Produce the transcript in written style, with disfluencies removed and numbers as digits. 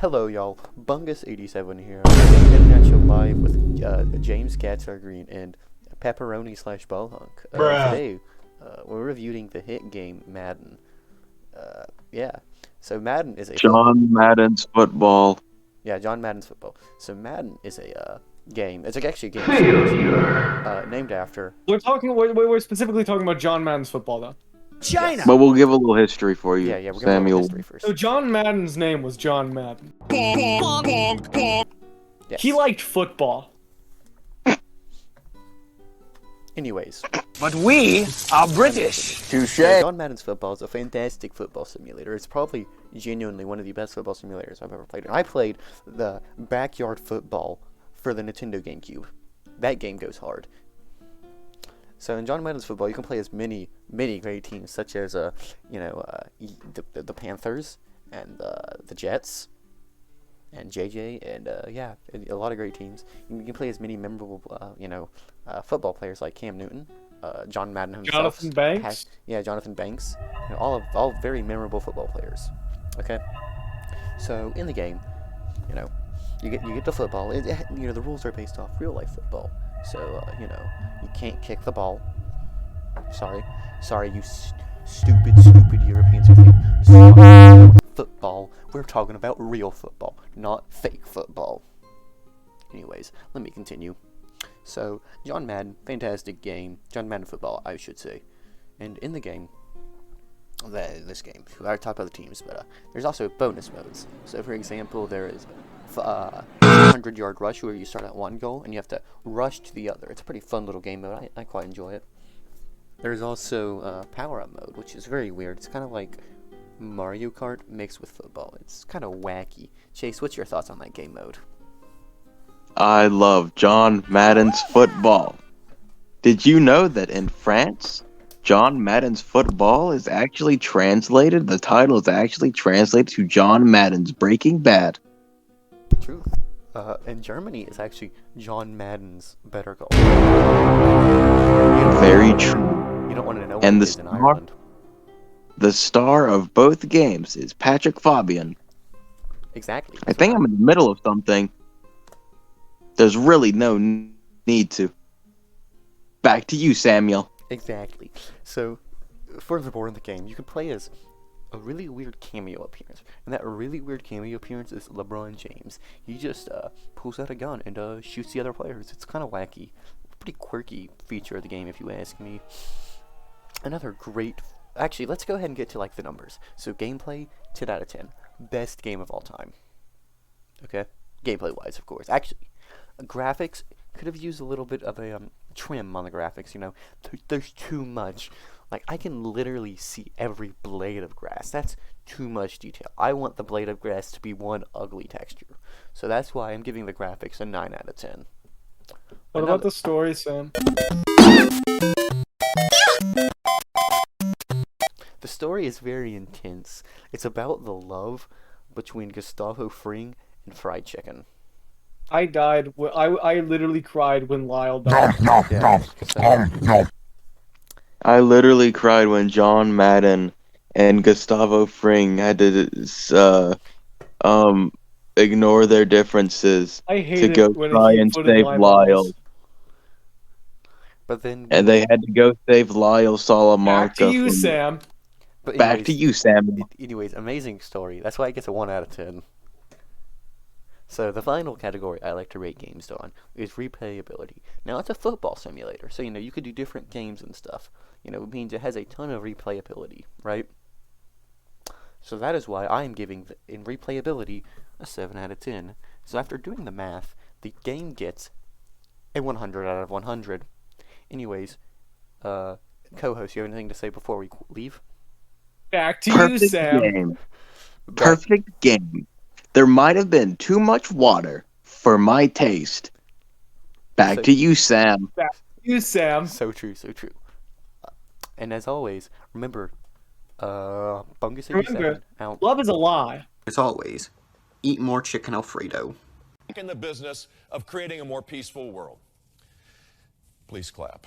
Hello, y'all. Bungis87 here. Getting at you live with James CatsAreGreen and Pepperonnii / Ballhunk. Today, we're reviewing the hit game Madden. Yeah. So Madden is a John Madden's football. Yeah, John Madden's football. So Madden is a game. It's actually a game series, named after. We're specifically talking about John Madden's football, though. China. But we'll give a little history for you, Yeah, we're gonna Samuel. go history first. So John Madden's name was John Madden. Yes. He liked football. Anyways. But we are British. Touche. John Madden's football is a fantastic football simulator. It's probably genuinely one of the best football simulators I've ever played. And I played the backyard football for the Nintendo GameCube. That game goes hard. So in John Madden's football, you can play as many great teams, such as the Panthers and the Jets and JJ and yeah, a lot of great teams. You can play as many memorable football players like Cam Newton, John Madden himself, Jonathan Banks. Jonathan Banks, all very memorable football players. Okay, so in the game, you get the football. The rules are based off real life football. So you can't kick the ball. Sorry, you stupid Europeans who think football. We're talking about real football, not fake football. Anyways, let me continue. So, John Madden, fantastic game. John Madden football, I should say. And in the game, this game, I already talked about the teams, but there's also bonus modes. So, for example, there is 100-yard rush where you start at one goal and you have to rush to the other. It's a pretty fun little game mode. I quite enjoy it. There's also power-up mode, which is very weird. It's kind of like Mario Kart mixed with football. It's kind of wacky. Chase, what's your thoughts on that game mode? I love John Madden's football. Did you know that in France, John Madden's football is actually translated? The title is actually translated to John Madden's Breaking Bad. True. In Germany, it's actually John Madden's Better Goal. Very true. You don't want to know what And it is in Ireland. The star of both games is Patrick Fabian. Exactly. I think I'm in the middle of something. There's really no need to. Back to you, Samuel. Exactly. So, furthermore in the game, you can play as a really weird cameo appearance. And that really weird cameo appearance is LeBron James. He just pulls out a gun and shoots the other players. It's kind of wacky. Pretty quirky feature of the game, if you ask me. Another great... Actually, let's go ahead and get to, the numbers. So, gameplay, 10 out of 10. Best game of all time. Okay? Gameplay-wise, of course. Actually, graphics, could have used a little bit of a trim on the graphics, There's too much. I can literally see every blade of grass. That's too much detail. I want the blade of grass to be one ugly texture. So that's why I'm giving the graphics a 9 out of 10. What about the story, Sam? The story is very intense. It's about the love between Gustavo Fring and fried chicken. I died. I literally cried when Lyle died. I literally cried when John Madden and Gustavo Fring had to ignore their differences I hate to it go when try he and put in save my Lyle. balls. But then... And they had to go save Lyle Salamanca. Back to you, Sam. But Back to you, Samuel. Anyways, amazing story. That's why it gets a 1 out of 10. So the final category I like to rate games on is replayability. Now it's a football simulator, so you could do different games and stuff. It means it has a ton of replayability, right? So that is why I am giving in replayability a 7 out of 10. So after doing the math, the game gets a 100 out of 100. Anyways, co-host, you have anything to say before we leave? Back to you, Sam. Game. Perfect game. There might have been too much water for my taste. Back to you, Sam. Back to you, Sam. So true, so true. And as always, remember, Bungis87 out. Love is a lie. As always, eat more chicken Alfredo. In the business of creating a more peaceful world. Please clap.